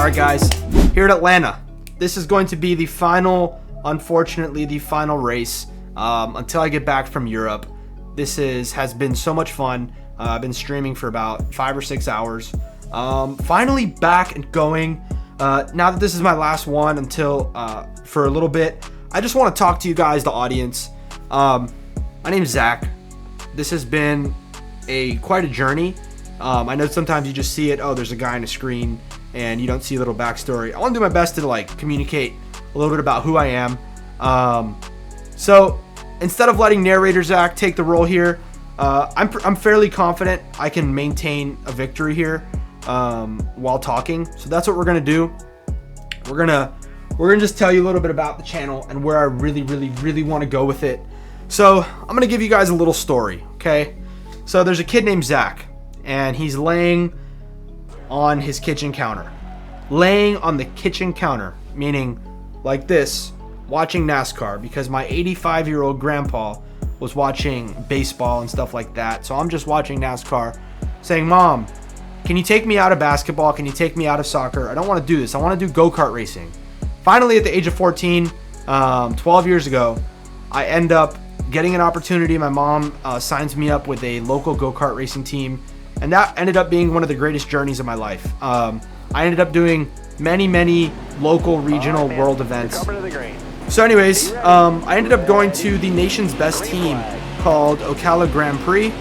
Alright guys, here at Atlanta, this is going to be the final, unfortunately, the final race until I get back from Europe. This has been so much fun. I've been streaming for about 5 or 6 hours. Finally back and going. Now that this is my last one until for a little bit, I just want to talk to you guys, the audience. My name's Zach. This has been quite a journey. I know sometimes you just see it, oh, there's a guy on a screen, and you don't see a little backstory. I want to do my best to like communicate a little bit about who I am. So instead of letting narrator Zach take the role here, I'm fairly confident I can maintain a victory here while talking. So that's what we're gonna do. We're gonna just tell you a little bit about the channel and where I really want to go with it. So I'm gonna give you guys a little story, okay? So there's a kid named Zach, and he's laying on his kitchen counter. Laying on the kitchen counter, meaning like this, watching NASCAR, because my 85-year-old grandpa was watching baseball and stuff like that. So I'm just watching NASCAR, saying, Mom, can you take me out of basketball? Can you take me out of soccer? I don't want to do this. I want to do go-kart racing. Finally, at the age of 14, 12 years ago, I end up getting an opportunity. My mom signs me up with a local go-kart racing team, and that ended up being one of the greatest journeys of my life. I ended up doing many local, regional, world events. So anyways, I ended up going to the nation's best team called Ocala Grand Prix,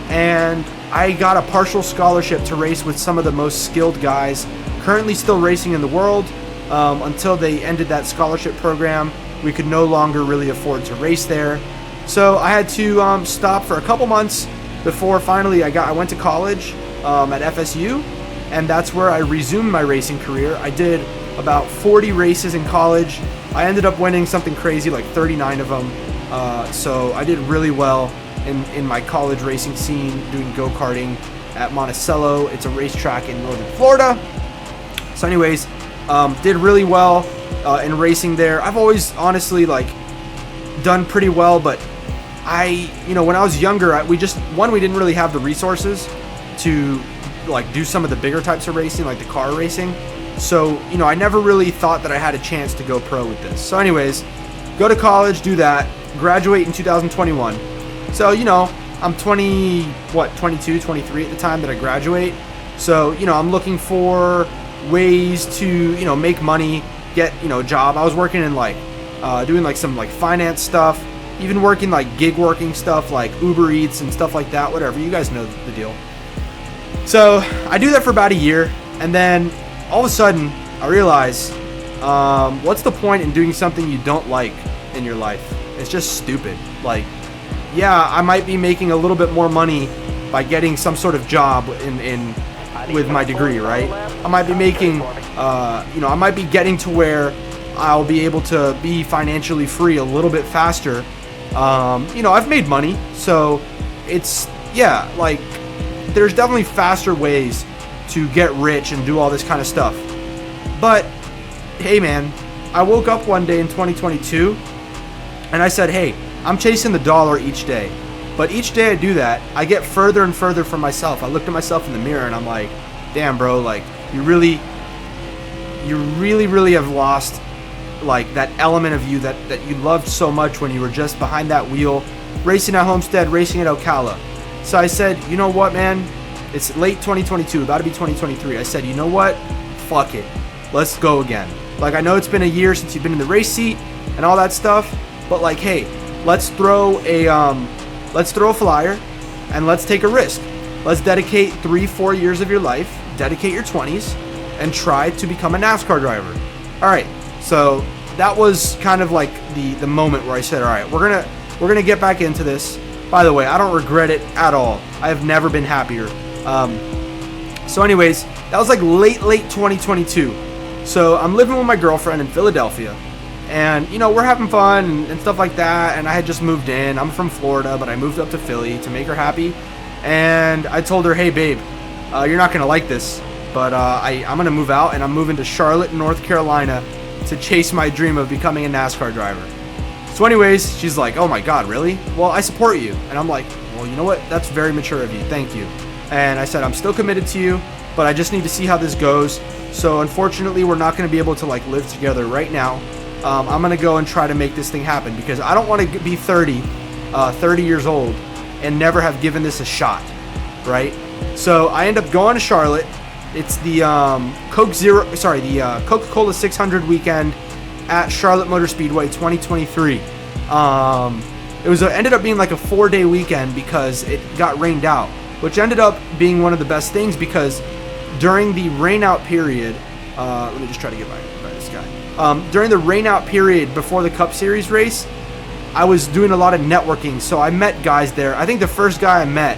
and I got a partial scholarship to race with some of the most skilled guys currently still racing in the world. Until they ended that scholarship program, we could no longer really afford to race there. So I had to stop for a couple months before finally I went to college at FSU, and that's where I resumed my racing career. I did about 40 races in college. I ended up winning something crazy like 39 of them. So I did really well in my college racing scene, doing go-karting at Monticello. It's a racetrack in northern Florida. So anyways, did really well in racing there. I've always honestly done pretty well, but when I was younger, we didn't really have the resources to do some of the bigger types of racing, like the car racing. So, I never really thought that I had a chance to go pro with this. So anyways, go to college, do that, graduate in 2021. So, I'm 22, 23 at the time that I graduate. So, I'm looking for ways to, make money, get, a job. I was working in doing some finance stuff, even working gig working stuff like Uber Eats and stuff like that, whatever. You guys know the deal. So I do that for about a year, and then all of a sudden I realize, what's the point in doing something you don't like in your life? It's just stupid. Yeah, I might be making a little bit more money by getting some sort of job with my degree, right? I might be making, I might be getting to where I'll be able to be financially free a little bit faster. I've made money, so it's, there's definitely faster ways to get rich and do all this kind of stuff. But, hey man, I woke up one day in 2022, and I said, hey, I'm chasing the dollar each day. But each day I do that, I get further and further from myself. I looked at myself in the mirror and I'm like, damn bro, you really have lost that element of you that you loved so much when you were just behind that wheel, racing at Homestead, racing at Ocala. So I said, you know what, man? It's late 2022, about to be 2023. I said, you know what? Fuck it. Let's go again. I know it's been a year since you've been in the race seat and all that stuff, but hey, let's throw a flyer and let's take a risk. Let's dedicate 3-4 years of your life, dedicate your 20s, and try to become a NASCAR driver. All right. So that was kind of the moment where I said, all right, we're gonna get back into this. By the way, I don't regret it at all. I have never been happier. So anyways, that was late 2022. So I'm living with my girlfriend in Philadelphia, and we're having fun and stuff like that. And I had just moved in. I'm from Florida, but I moved up to Philly to make her happy. And I told her, hey babe, you're not gonna like this, but I'm gonna move out and I'm moving to Charlotte, North Carolina, to chase my dream of becoming a NASCAR driver. So anyways, she's like, oh my God, really? Well, I support you. And I'm like, well, you know what? That's very mature of you. Thank you. And I said, I'm still committed to you, but I just need to see how this goes. So unfortunately, we're not going to be able to like live together right now. I'm going to go and try to make this thing happen because I don't want to be 30 years old and never have given this a shot, right? So I end up going to Charlotte. It's the Coca-Cola 600 weekend at Charlotte Motor Speedway 2023. Ended up being like a 4-day weekend because it got rained out, which ended up being one of the best things because during the rain out period, let me just try to get by this guy. During the rain out period before the Cup Series race, I was doing a lot of networking, so I met guys there. I think the first guy I met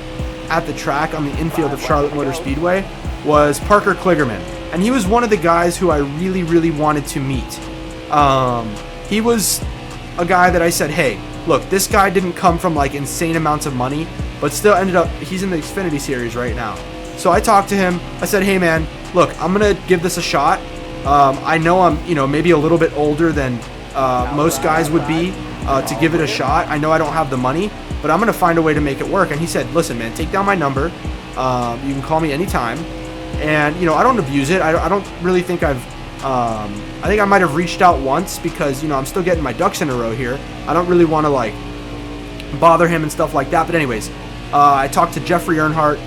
at the track on the infield of Charlotte Motor Speedway was Parker Kligerman, and he was one of the guys who I really, really wanted to meet. He was a guy that I said, hey, look, this guy didn't come from like insane amounts of money, but still ended up, he's in the Xfinity Series right now. So I talked to him. I said, hey man, look, I'm going to give this a shot. I know I'm, maybe a little bit older than most guys would be to give it a shot. I know I don't have the money, but I'm going to find a way to make it work. And he said, listen, man, take down my number. You can call me anytime. And, I don't abuse it. I don't really think I think I might have reached out once because, I'm still getting my ducks in a row here. I don't really want to, like, bother him and stuff like that. But anyways, I talked to Jeffrey Earnhardt.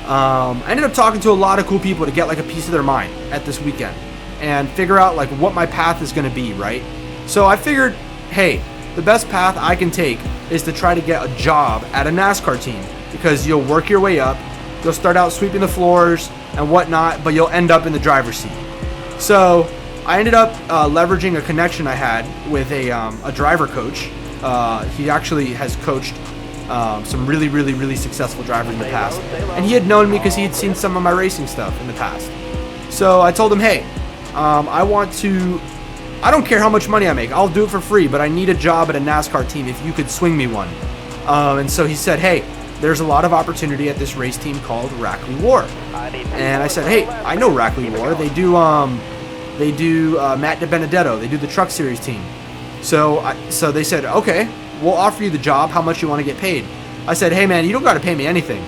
I ended up talking to a lot of cool people to get, like, a piece of their mind at this weekend and figure out, like, what my path is going to be, right? So I figured, hey, the best path I can take is to try to get a job at a NASCAR team because you'll work your way up. You'll start out sweeping the floors and whatnot, but you'll end up in the driver's seat. So I ended up leveraging a connection I had with a driver coach. He actually has coached some really, really, really successful drivers in the past. And he had known me because he had seen some of my racing stuff in the past. So I told him, hey, I don't care how much money I make. I'll do it for free, but I need a job at a NASCAR team if you could swing me one. And so he said, hey, there's a lot of opportunity at this race team called Rackley War. And I said, hey, I know Rackley War. They do Matt DiBenedetto. They do the Truck Series team. So they said, okay, we'll offer you the job. How much you want to get paid? I said, hey man, you don't got to pay me anything.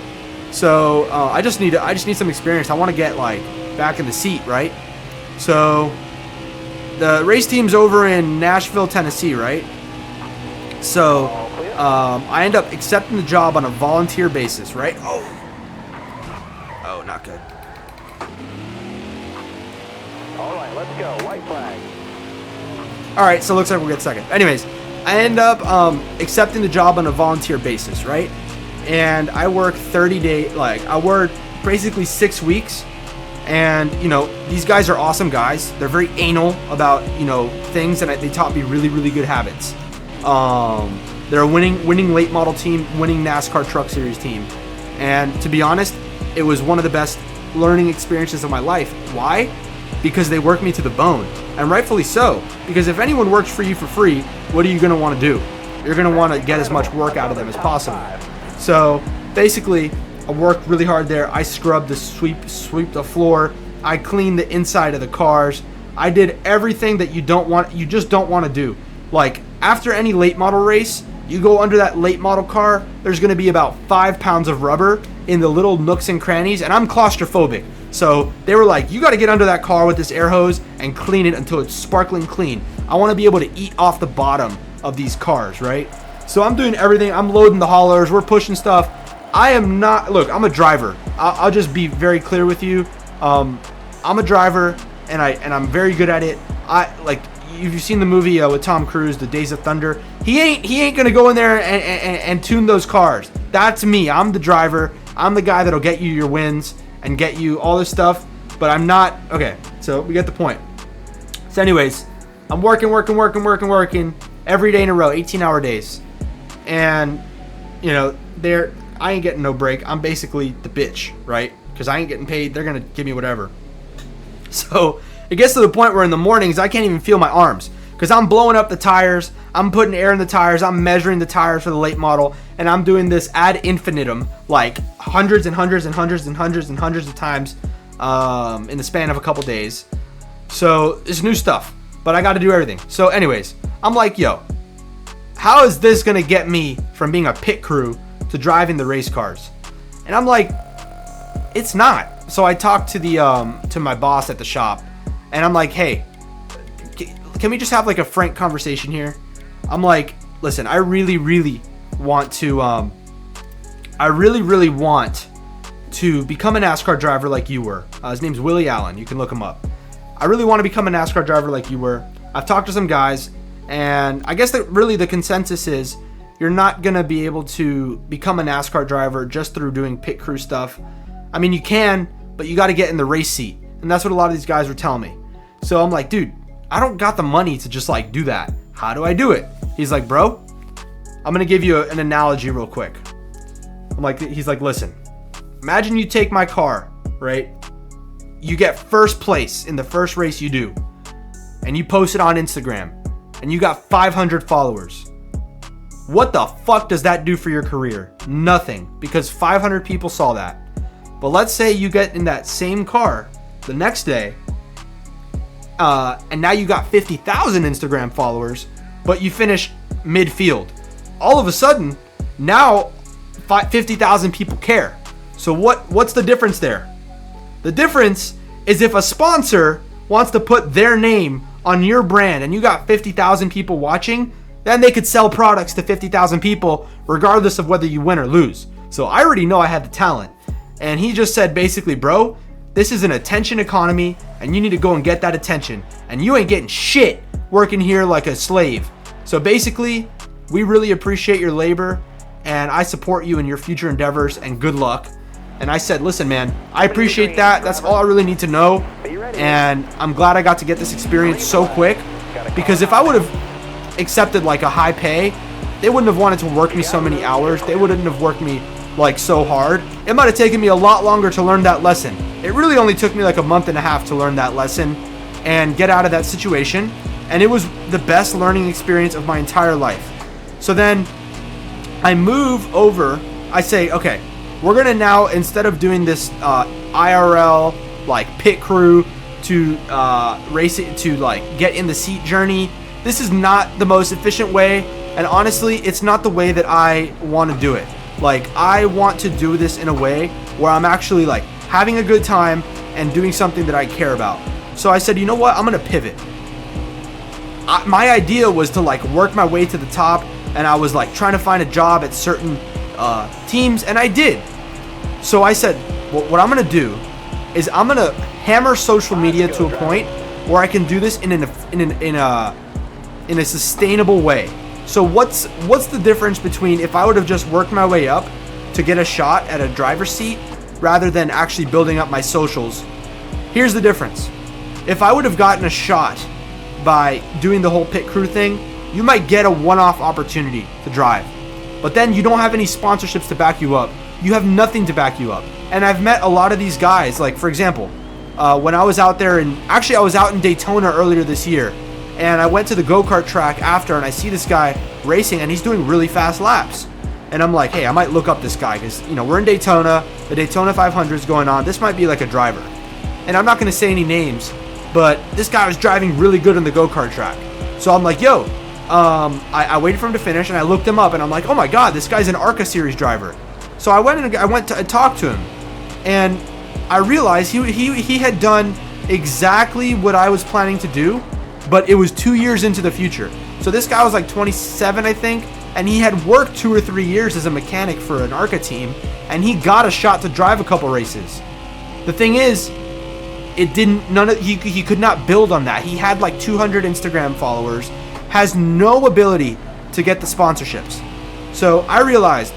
So I just need some experience. I want to get like back in the seat, right? So the race team's over in Nashville, Tennessee, right? So I end up accepting the job on a volunteer basis, right? Oh, not good. All right, let's go. White flag. All right, so it looks like we'll get second. Anyways, I end up accepting the job on a volunteer basis, right? And I work 30 days, I work basically 6 weeks. And, these guys are awesome guys. They're very anal about, things, and they taught me really, really good habits. They're a winning late model team, winning NASCAR Truck Series team. And to be honest, it was one of the best learning experiences of my life. Why? Because they worked me to the bone. And rightfully so. Because if anyone works for you for free, what are you going to want to do? You're going to want to get as much work out of them as possible. So basically, I worked really hard there. I scrubbed the sweep the floor. I cleaned the inside of the cars. I did everything that you just don't want to do. Like after any late model race, you go under that late model car, there's going to be about 5 pounds of rubber in the little nooks and crannies, and I'm claustrophobic. So they were like, you got to get under that car with this air hose and clean it until it's sparkling clean. I want to be able to eat off the bottom of these cars, right? So I'm doing everything. I'm loading the haulers. We're pushing stuff. I am not, look, I'm a driver. I'll just be very clear with you. I'm a driver, and I'm very good at it. If you've seen the movie with Tom Cruise, The Days of Thunder, he ain't gonna go in there and tune those cars. That's me. I'm the driver. I'm the guy that'll get you your wins and get you all this stuff. But I'm not. Okay, so we get the point. So anyways, I'm working every day in a row, 18-hour days, and I ain't getting no break. I'm basically the bitch, right? Because I ain't getting paid. They're gonna give me whatever. So it gets to the point where in the mornings I can't even feel my arms because I'm blowing up the tires. I'm putting air in the tires. I'm measuring the tires for the late model, and I'm doing this ad infinitum, like hundreds and hundreds and hundreds and hundreds and hundreds of times in the span of a couple days. So it's new stuff, but I got to do everything. So anyways, I'm like, yo, how is this gonna get me from being a pit crew to driving the race cars? And I'm like, it's not. so I talked to the to my boss at the shop, and I'm like, hey, can we just have like a frank conversation here? I'm like, listen, I really want to become a NASCAR driver like you were. His name's Willie Allen. You can look him up. I really want to become a NASCAR driver like you were. I've talked to some guys, and I guess that really the consensus is you're not going to be able to become a NASCAR driver just through doing pit crew stuff. I mean, you can, but you got to get in the race seat. And that's what a lot of these guys were telling me. So I'm like, dude, I don't got the money to just like do that. How do I do it? He's like, bro, I'm going to give you an analogy real quick. He's like, listen, imagine you take my car, right? You get first place in the first race you do, and you post it on Instagram, and you got 500 followers. What the fuck does that do for your career? Nothing, because 500 people saw that. But let's say you get in that same car the next day, and now you got 50,000 Instagram followers, but you finish midfield. All of a sudden, now 50,000 people care. So what's the difference there? The difference is if a sponsor wants to put their name on your brand and you got 50,000 people watching, then they could sell products to 50,000 people regardless of whether you win or lose. So I already know I had the talent. And he just said basically, bro, this is an attention economy and you need to go and get that attention. And you ain't getting shit working here like a slave. So basically, we really appreciate your labor and I support you in your future endeavors and good luck. And I said, listen, man, I appreciate that. That's all I really need to know. And I'm glad I got to get this experience so quick, because if I would have accepted like a high pay, they wouldn't have wanted to work me so many hours. They wouldn't have worked me like so hard. It might have taken me a lot longer to learn that lesson. It really only took me like a month and a half to learn that lesson and get out of that situation. And it was the best learning experience of my entire life. So then I move over. I say, okay, we're going to now, instead of doing this IRL, like pit crew to race it, to like get in the seat journey, this is not the most efficient way. And honestly, it's not the way that I want to do it. Like, I want to do this in a way where I'm actually like having a good time and doing something that I care about. So I said, you know what? I'm going to pivot. My idea was to like work my way to the top, and I was like trying to find a job at certain teams, and I did. So I said, well, what I'm going to do is I'm going to hammer social media to a point where I can do this in a sustainable way. So what's the difference between if I would have just worked my way up to get a shot at a driver's seat rather than actually building up my socials? Here's the difference. If I would have gotten a shot by doing the whole pit crew thing, you might get a one-off opportunity to drive. But then you don't have any sponsorships to back you up. You have nothing to back you up. And I've met a lot of these guys, like for example, when I was out there, I was out in Daytona earlier this year, and I went to the go-kart track after, and I see this guy racing, and he's doing really fast laps. And I'm like, hey, I might look up this guy, because we're in Daytona, the Daytona 500 is going on. This might be like a driver. And I'm not going to say any names, but this guy was driving really good on the go-kart track. So I'm like, yo, I waited for him to finish, and I looked him up, and I'm like, oh my god, this guy's an ARCA series driver. So I went to talk to him, and I realized he had done exactly what I was planning to do, but it was 2 years into the future. So this guy was like 27, I think, and he had worked 2 or 3 years as a mechanic for an ARCA team, and he got a shot to drive a couple races. The thing is, he could not build on that. He had like 200 Instagram followers, has no ability to get the sponsorships. So I realized,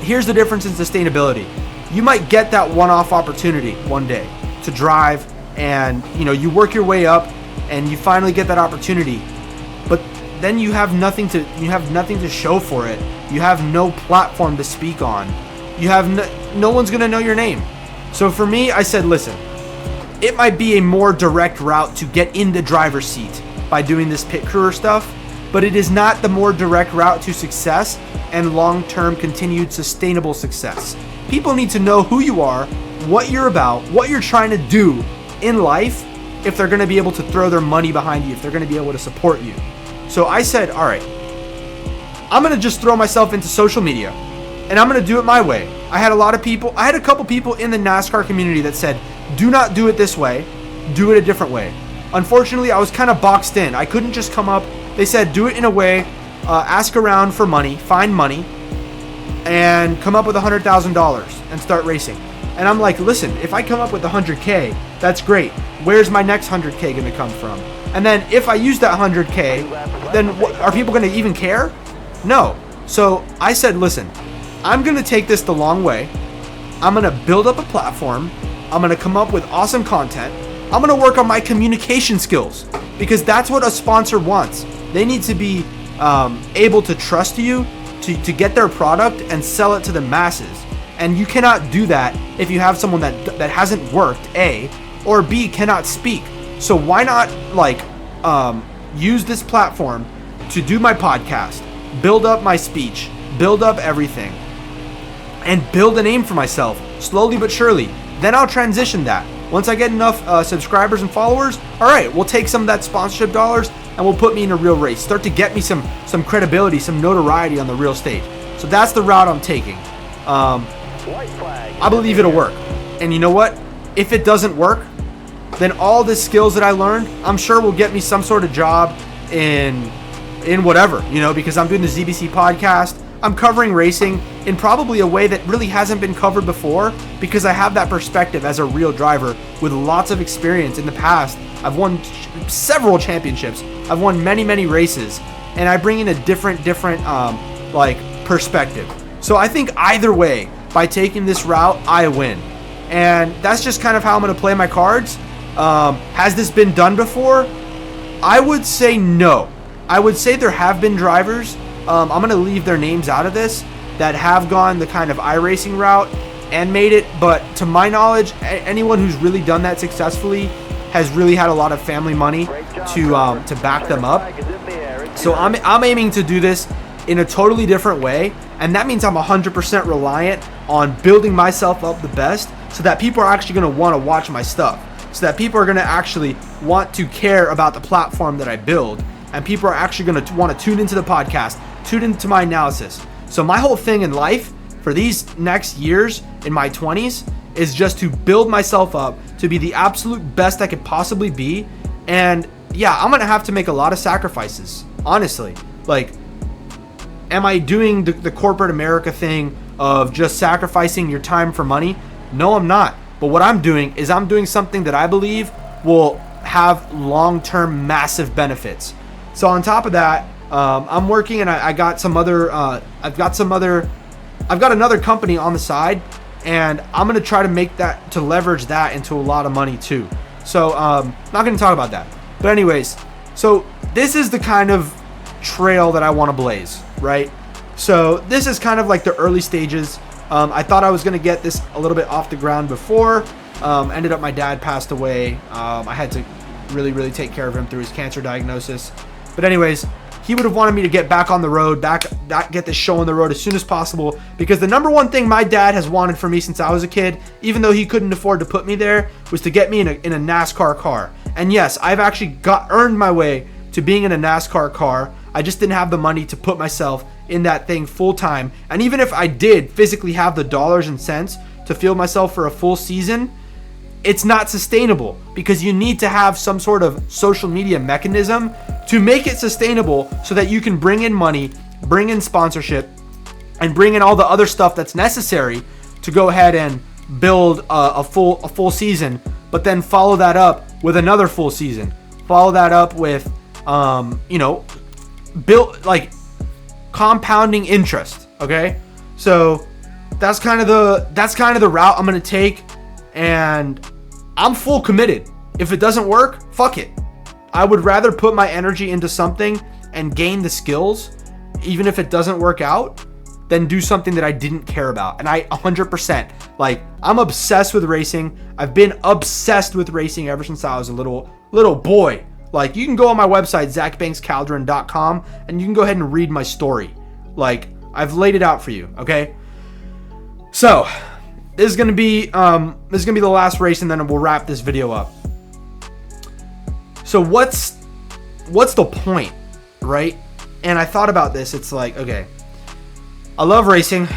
here's the difference in sustainability. You might get that one-off opportunity one day to drive, and you work your way up and you finally get that opportunity, but then you have nothing to show for it. You have no platform to speak on. You have no one's going to know your name. So for me, I said, listen, it might be a more direct route to get in the driver's seat by doing this pit crew stuff, but it is not the more direct route to success and long-term continued sustainable success. People need to know who you are, what you're about, what you're trying to do in life, if they're going to be able to throw their money behind you, if they're going to be able to support you. So I said, all right, I'm going to just throw myself into social media, and I'm going to do it my way. I had a couple people in the NASCAR community that said, do not do it this way, do it a different way. Unfortunately, I was kind of boxed in. I couldn't just come up. They said, do it in a way, ask around for money, find money, and come up with $100,000 and start racing. And I'm like, listen, if I come up with 100K, that's great. Where's my next 100K going to come from? And then if I use that 100K, then are people going to even care? No. So I said, listen, I'm going to take this the long way. I'm going to build up a platform. I'm going to come up with awesome content. I'm going to work on my communication skills, because that's what a sponsor wants. They need to be able to trust you to get their product and sell it to the masses. And you cannot do that if you have someone that hasn't worked, A, or B, cannot speak. So why not use this platform to do my podcast, build up my speech, build up everything, and build a name for myself slowly but surely. Then I'll transition that. Once I get enough subscribers and followers, all right, we'll take some of that sponsorship dollars and we'll put me in a real race. Start to get me some credibility, some notoriety on the real stage. So that's the route I'm taking. I believe it'll work. And you know what? If it doesn't work, then all the skills that I learned, I'm sure will get me some sort of job in whatever, because I'm doing the ZBC podcast. I'm covering racing in probably a way that really hasn't been covered before, because I have that perspective as a real driver with lots of experience in the past. I've won several championships. I've won many races, and I bring in a different perspective. So I think either way, by taking this route, I win. And that's just kind of how I'm going to play my cards. Has this been done before? I would say no. I would say there have been drivers, I'm going to leave their names out of this, that have gone the kind of iRacing route and made it. But to my knowledge, anyone who's really done that successfully has really had a lot of family money to back them up. So I'm aiming to do this in a totally different way. And that means I'm 100% reliant on building myself up the best, so that people are actually going to want to watch my stuff. So that people are going to actually want to care about the platform that I build. And people are actually going to want to tune into the podcast, tune into my analysis. So my whole thing in life for these next years in my 20s is just to build myself up to be the absolute best I could possibly be. And yeah, I'm going to have to make a lot of sacrifices, honestly. Like, am I doing the corporate America thing of just sacrificing your time for money? No, I'm not. But what I'm doing is I'm doing something that I believe will have long-term massive benefits. So on top of that, I'm working, and I got some other, I've got another company on the side, and I'm going to try to leverage that into a lot of money too. So not going to talk about that. But anyways, so this is the kind of trail that I want to blaze, right? So this is kind of like the early stages. I thought I was going to get this a little bit off the ground before. Ended up my dad passed away. I had to really take care of him through his cancer diagnosis. But anyways, he would have wanted me to get back on the road, get this show on the road as soon as possible, because the number one thing my dad has wanted for me since I was a kid, even though he couldn't afford to put me there, was to get me in a NASCAR car. And yes, I've actually earned my way to being in a NASCAR car. I just didn't have the money to put myself in that thing full time. And even if I did physically have the dollars and cents to field myself for a full season, it's not sustainable, because you need to have some sort of social media mechanism to make it sustainable, so that you can bring in money, bring in sponsorship, and bring in all the other stuff that's necessary to go ahead and build a full season, but then follow that up with another full season. Follow that up with build like compounding interest. Okay, so that's kind of the route I'm gonna take, and I'm full committed. If it doesn't work, fuck it. I would rather put my energy into something and gain the skills, even if it doesn't work out, than do something that I didn't care about. And I 100%, I'm obsessed with racing. I've been obsessed with racing ever since I was a little boy. You can go on my website, zachbanks-calderín.com, and you can go ahead and read my story. I've laid it out for you, okay? So, this is gonna be the last race, and then we'll wrap this video up. So what's the point, right? And I thought about this. It's like, okay, I love racing.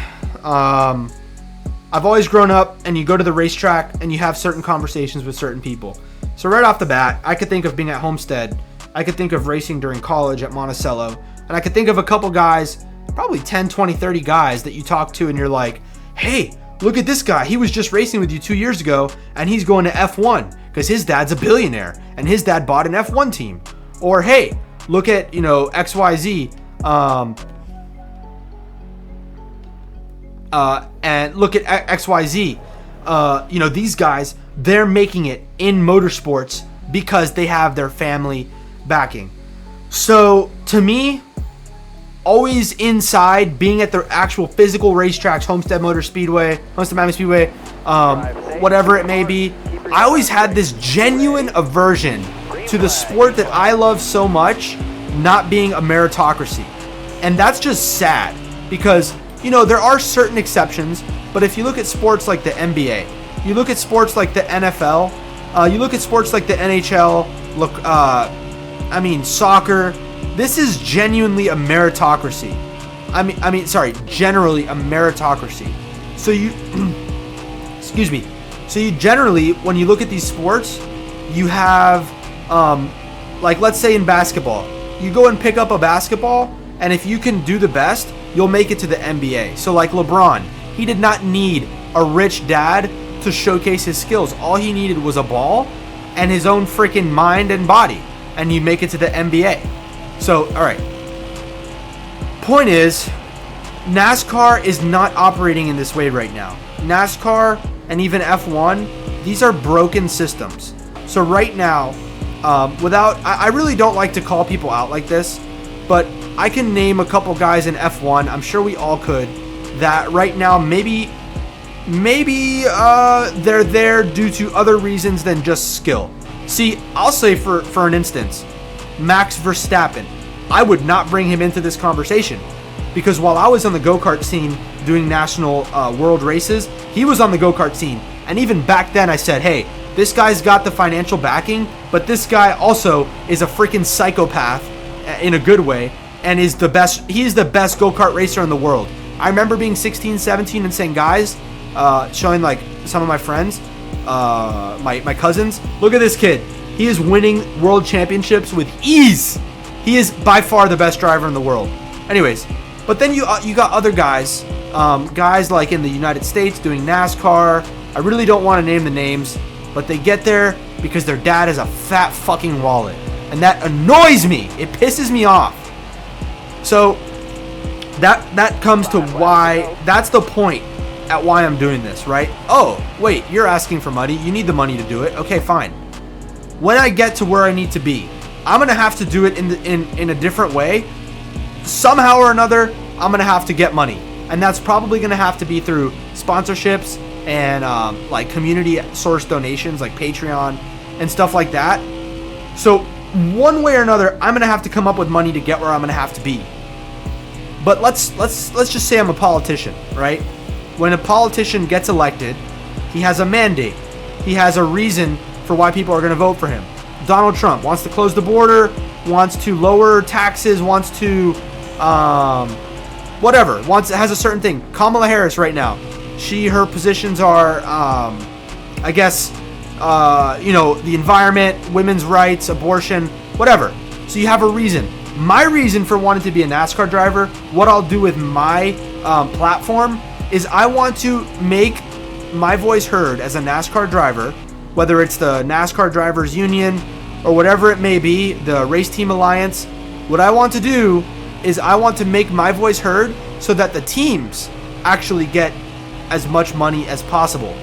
I've always grown up, and you go to the racetrack and you have certain conversations with certain people. So right off the bat, I could think of being at Homestead. I could think of racing during college at Monticello. And I could think of a couple guys, probably 10, 20, 30 guys that you talk to and you're like, hey, look at this guy. He was just racing with you 2 years ago and he's going to F1 because his dad's a billionaire and his dad bought an F1 team. Or, hey, look at, XYZ. And look at XYZ. These guys, they're making it in motorsports because they have their family backing. So to me, always inside, being at the actual physical racetracks, Homestead-Miami Speedway, whatever it may be, I always had this genuine aversion to the sport that I love so much not being a meritocracy. And that's just sad because, there are certain exceptions, but if you look at sports like the NBA, you look at sports like the NFL, you look at sports like the NHL, soccer, this is genuinely a meritocracy. Generally a meritocracy. So you generally, when you look at these sports, you have, let's say in basketball, you go and pick up a basketball, and if you can do the best, you'll make it to the NBA. So like LeBron, he did not need a rich dad to showcase his skills. All he needed was a ball and his own freaking mind and body, and you make it to the NBA. So, all right. Point is, NASCAR is not operating in this way right now. NASCAR and even F1, these are broken systems. So right now, I really don't like to call people out like this, but I can name a couple guys in F1, I'm sure we all could, that right now maybe they're there due to other reasons than just skill. See, I'll say for an instance, Max Verstappen. I would not bring him into this conversation because while I was on the go-kart scene doing national world races, he was on the go-kart scene. And even back then I said, hey, this guy's got the financial backing, but this guy also is a freaking psychopath in a good way and is the best. He's the best go-kart racer in the world. I remember being 16, 17 and saying, guys, showing like some of my friends, my cousins, look at this kid. He is winning world championships with ease. He is by far the best driver in the world. Anyways, but then you got other guys, guys like in the United States doing NASCAR. I really don't want to name the names, but they get there because their dad is a fat fucking wallet. And that annoys me. It pisses me off. So that comes to why, that's the point at why I'm doing this, right? Oh, wait, you're asking for money. You need the money to do it. Okay, fine. When I get to where I need to be, I'm going to have to do it in a different way. Somehow or another, I'm going to have to get money. And that's probably going to have to be through sponsorships and like community source donations like Patreon and stuff like that. So one way or another, I'm going to have to come up with money to get where I'm going to have to be. But let's just say I'm a politician, right? When a politician gets elected, he has a mandate. He has a reason for why people are going to vote for him. Donald Trump wants to close the border, wants to lower taxes, wants to has a certain thing. Kamala Harris right now, her positions are the environment, women's rights, abortion, whatever. So you have a reason. My reason for wanting to be a NASCAR driver, what I'll do with my platform is I want to make my voice heard as a NASCAR driver, whether it's the NASCAR Drivers Union or whatever it may be, the Race Team Alliance. What I want to do is I want to make my voice heard so that the teams actually get as much money as possible.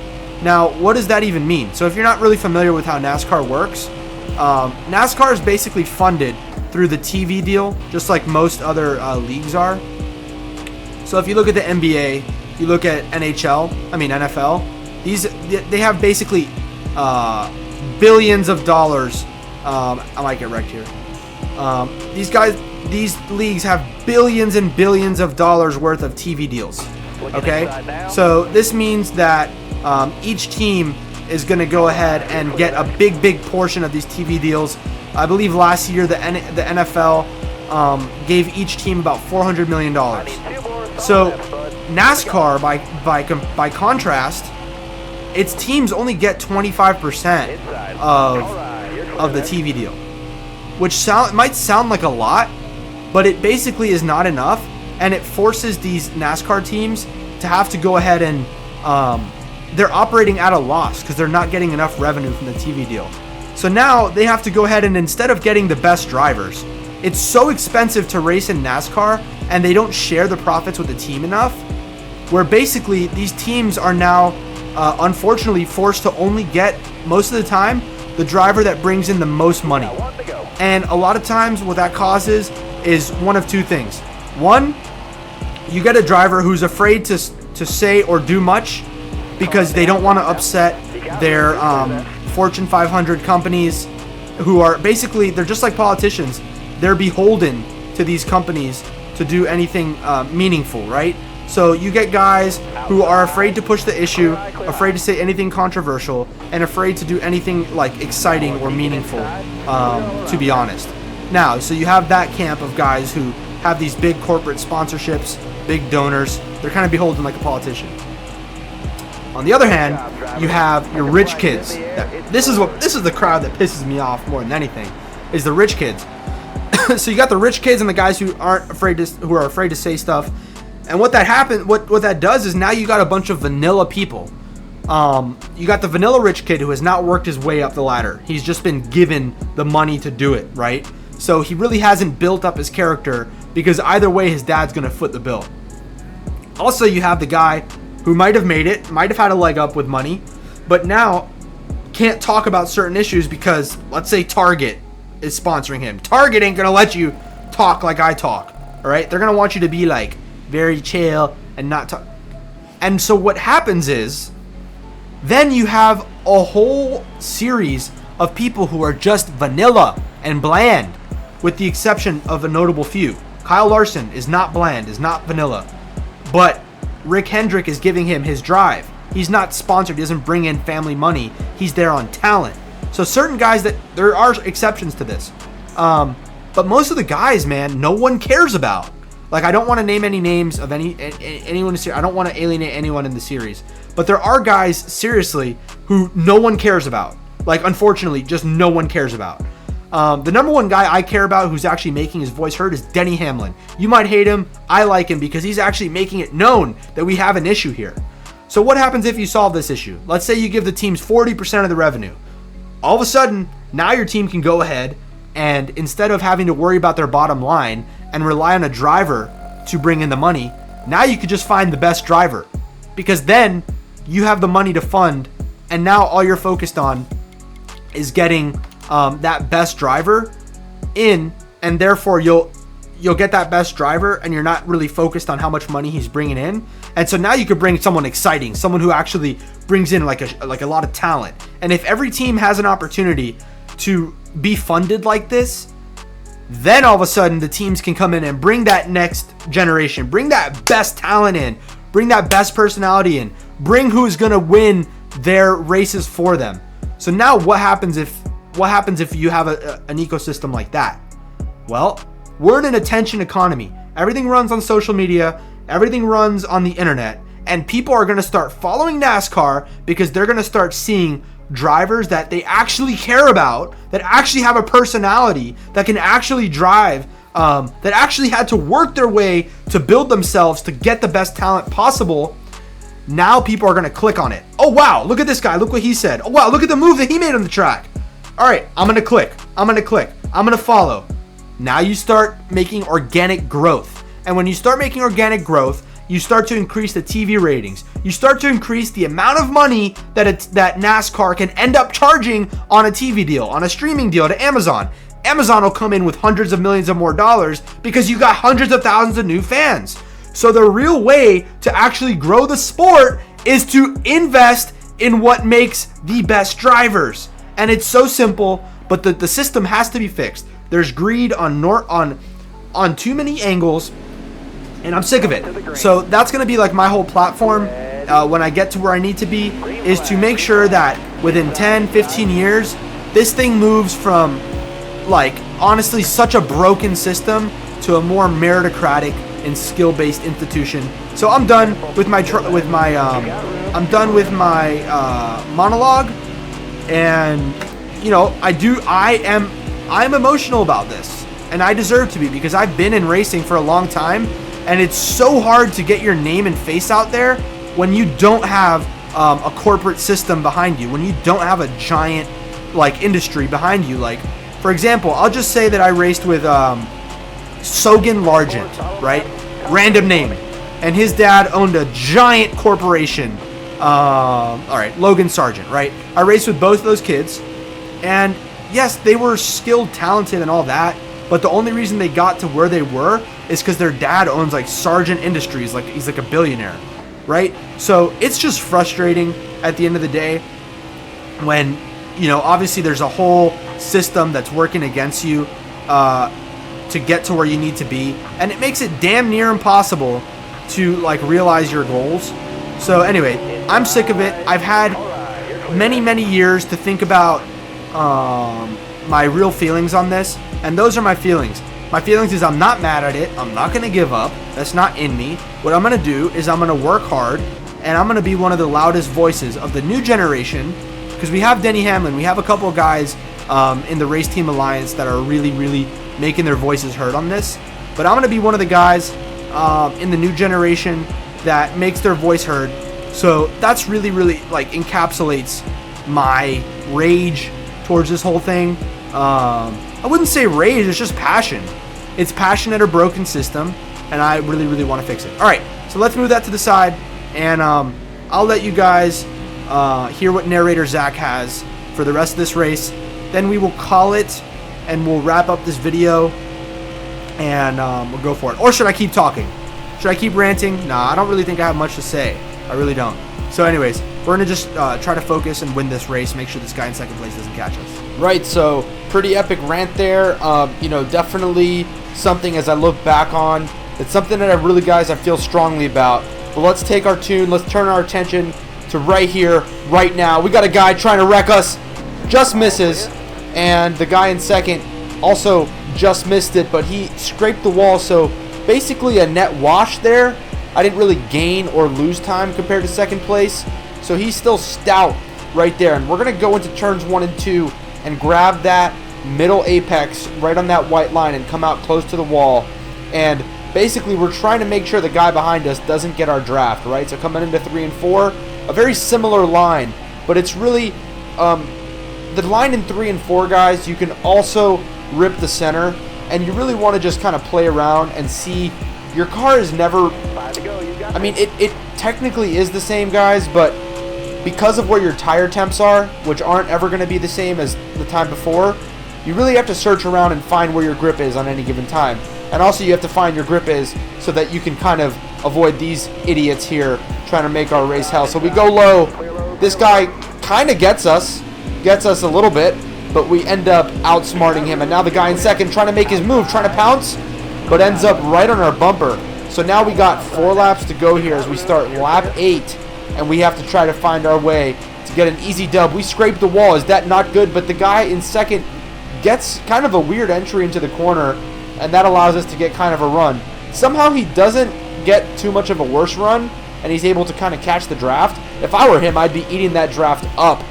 Now, what does that even mean? So if you're not really familiar with how NASCAR works, NASCAR is basically funded through the TV deal, just like most other leagues are. So if you look at the NBA, you look at NFL, they have basically billions of dollars. I might get wrecked here. These leagues have billions and billions of dollars worth of TV deals. Okay, so this means that each team is going to go ahead and get a big portion of these TV deals. I believe last year the NFL gave each team about $400 million. So NASCAR, by contrast, its teams only get 25% of the TV deal, which might sound like a lot, but it basically is not enough, and it forces these NASCAR teams to have to go ahead and they're operating at a loss because they're not getting enough revenue from the TV deal. So now they have to go ahead and, instead of getting the best drivers, it's so expensive to race in NASCAR, and they don't share the profits with the team enough, where basically these teams are now unfortunately forced to only get, most of the time, the driver that brings in the most money. And a lot of times what that causes is one of two things. One, you get a driver who's afraid to say or do much because they don't want to upset their Fortune 500 companies, who are basically, they're just like politicians. They're beholden to these companies to do anything meaningful, right? So you get guys who are afraid to push the issue, afraid to say anything controversial, and afraid to do anything like exciting or meaningful, to be honest. Now, so you have that camp of guys who have these big corporate sponsorships, big donors. They're kind of beholden like a politician. On the other hand, you have your rich kids. This is the crowd that pisses me off more than anything, is the rich kids. So you got the rich kids and the guys who are afraid to say stuff. And what that does is now you got a bunch of vanilla people. You got the vanilla rich kid who has not worked his way up the ladder. He's just been given the money to do it, right? So he really hasn't built up his character, because either way his dad's going to foot the bill. Also, you have the guy who might have made it, might have had a leg up with money, but now can't talk about certain issues because, let's say, Target is sponsoring him. Target ain't going to let you talk like I talk, all right? They're going to want you to be like very chill and not talk. And so what happens is, then you have a whole series of people who are just vanilla and bland, with the exception of a notable few. Kyle Larson is not bland, is not vanilla, but Rick Hendrick is giving him his drive. He's not sponsored, he doesn't bring in family money. He's there on talent. So certain guys, that there are exceptions to this. But most of the guys, man, no one cares about. Like, I don't want to name any names of anyone in the series. I don't want to alienate anyone in the series. But there are guys, seriously, who no one cares about. Like, unfortunately, just no one cares about. The number one guy I care about who's actually making his voice heard is Denny Hamlin. You might hate him. I like him because he's actually making it known that we have an issue here. So what happens if you solve this issue? Let's say you give the teams 40% of the revenue. All of a sudden, now your team can go ahead and, instead of having to worry about their bottom line and rely on a driver to bring in the money, now you could just find the best driver, because then you have the money to fund, and now all you're focused on is getting that best driver in, and therefore you'll get that best driver, and you're not really focused on how much money he's bringing in. And so now you could bring someone exciting, someone who actually brings in like a lot of talent. And if every team has an opportunity to be funded like this, then all of a sudden the teams can come in and bring that next generation, bring that best talent in, bring that best personality in, bring who's going to win their races for them. So now what happens if you have an ecosystem like that? Well, we're in an attention economy. Everything runs on social media, everything runs on the internet, and people are going to start following NASCAR because they're going to start seeing drivers that they actually care about, that actually have a personality, that can actually drive, that actually had to work their way to build themselves to get the best talent possible. Now people are going to click on it. Oh, wow, look at this guy. Look what he said. Oh, wow, look at the move that he made on the track. All right, I'm going to click. I'm going to follow. Now you start making organic growth. And when you start making organic growth, you start to increase the TV ratings. You start to increase the amount of money that NASCAR can end up charging on a TV deal, on a streaming deal to Amazon. Amazon will come in with hundreds of millions of more dollars because you got hundreds of thousands of new fans. So the real way to actually grow the sport is to invest in what makes the best drivers. And it's so simple, but the system has to be fixed. There's greed on too many angles, and I'm sick of it. So that's going to be like my whole platform when I get to where I need to be, is to make sure that within 10, 15 years, this thing moves from, like, honestly, such a broken system to a more meritocratic and skill-based institution. So I'm done with my monologue, and you know, I'm emotional about this, and I deserve to be, because I've been in racing for a long time, and it's so hard to get your name and face out there when you don't have a corporate system behind you, when you don't have a giant like industry behind you. Like, for example, I'll just say that I raced with Sogan Largent, right? Random name. And his dad owned a giant corporation. All right, Logan Sargent, right? I raced with both of those kids. And yes, they were skilled, talented, and all that. But the only reason they got to where they were is because their dad owns like Sargent Industries. Like, he's like a billionaire, right? So it's just frustrating at the end of the day when, you know, obviously there's a whole system that's working against you to get to where you need to be, and it makes it damn near impossible to like realize your goals. So anyway, I'm sick of it. I've had many years to think about my real feelings on this, and those are my feelings. My feelings is I'm not mad at it. I'm not going to give up. That's not in me. What I'm going to do is I'm going to work hard, and I'm going to be one of the loudest voices of the new generation, because we have Denny Hamlin. We have a couple of guys in the Race Team Alliance that are really making their voices heard on this. But I'm going to be one of the guys in the new generation that makes their voice heard. So that's really like encapsulates my rage towards this whole thing. I wouldn't say rage, it's just passion. It's passion at a broken system, and I really want to fix it. All right, so let's move that to the side, and I'll let you guys hear what narrator Zach has for the rest of this race. Then we will call it, and we'll wrap up this video, and we'll go for it. Or should I keep talking? Should I keep ranting? Nah, I don't really think I have much to say. I really don't. So anyways, we're going to just try to focus and win this race, make sure this guy in second place doesn't catch us. Right, so pretty epic rant there. You know, definitely something as I look back on. It's something that I feel strongly about. But let's take our tune, let's turn our attention to right here, right now. We got a guy trying to wreck us, just misses. And the guy in second also just missed it, but he scraped the wall, so basically a net wash there. I didn't really gain or lose time compared to second place, so he's still stout right there. And we're going to go into turns 1 and 2 and grab that middle apex right on that white line and come out close to the wall. And basically we're trying to make sure the guy behind us doesn't get our draft, right? So coming into 3 and 4, a very similar line, but it's really the line in 3 and 4, guys, you can also rip the center, and you really want to just kind of play around and see. Your car is never, I mean, it technically is the same, guys, but because of where your tire temps are, which aren't ever going to be the same as the time before, you really have to search around and find where your grip is on any given time. And also you have to find your grip is so that you can kind of avoid these idiots here trying to make our race hell. So we go low. This guy kind of gets us a little bit, but we end up outsmarting him. And now the guy in second trying to make his move, trying to pounce, but ends up right on our bumper. So now we got 4 laps to go here as we start lap 8, and we have to try to find our way to get an easy dub. We scraped the wall. Is that not good? But the guy in second gets kind of a weird entry into the corner, and that allows us to get kind of a run. Somehow he doesn't get too much of a worse run, and he's able to kind of catch the draft. If I were him, I'd be eating that draft up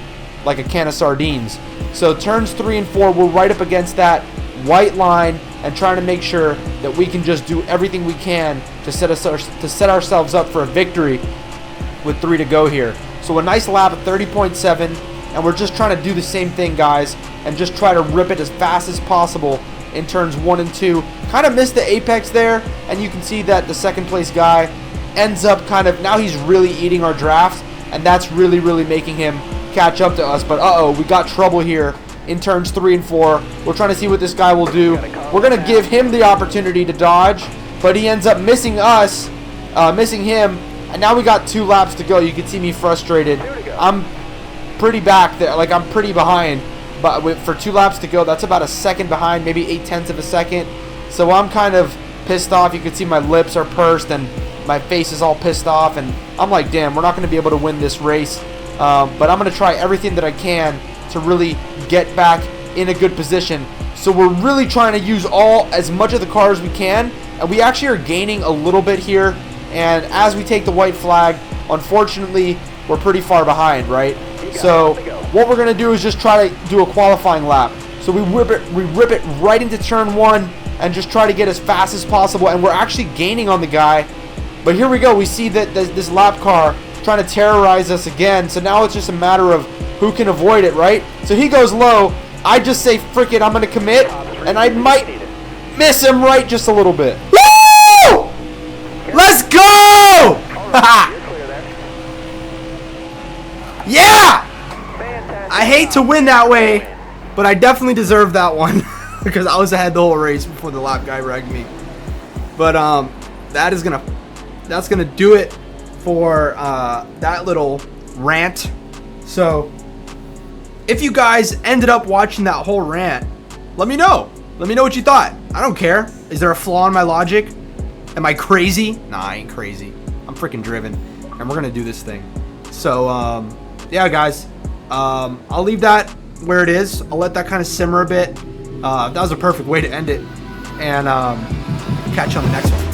like a can of sardines. So turns 3 and 4, we're right up against that white line and trying to make sure that we can just do everything we can to set ourselves up for a victory with 3 to go here. So a nice lap at 30.7, and we're just trying to do the same thing, guys, and just try to rip it as fast as possible in turns 1 and 2. Kind of missed the apex there, and you can see that the second place guy ends up kind of, now he's really eating our draft, and that's really making him catch up to us. But we got trouble here in turns 3 and 4. We're trying to see what this guy will do. We're going to give him the opportunity to dodge, but he ends up missing us, missing him, and now we got 2 laps to go. You can see me frustrated. I'm pretty back there, like I'm pretty behind, but for 2 laps to go, that's about a second behind, maybe 0.8 of a second. So I'm kind of pissed off. You can see my lips are pursed and my face is all pissed off, and I'm like, damn, we're not going to be able to win this race. But I'm going to try everything that I can to really get back in a good position. So we're really trying to use as much of the car as we can and we actually are gaining a little bit here. And as we take the white flag, unfortunately, we're pretty far behind, right? So what we're going to do is just try to do a qualifying lap. So we rip it right into turn 1 and just try to get as fast as possible. And we're actually gaining on the guy. But here we go. We see that this lap car trying to terrorize us again. So now it's just a matter of who can avoid it, right? So he goes low. I just say, frick it, I'm going to commit. And I might miss him right just a little bit. Woo! Let's go! Yeah! I hate to win that way, but I definitely deserve that one because I was ahead the whole race before the lap guy wrecked me. But that's gonna do it for that little rant. So if you guys ended up watching that whole rant, let me know. Let me know what you thought. I don't care. Is there a flaw in my logic? Am I crazy? Nah, I ain't crazy. I'm freaking driven, and we're gonna do this thing. So yeah, guys. I'll leave that where it is. I'll let that kind of simmer a bit. That was a perfect way to end it. And catch you on the next one.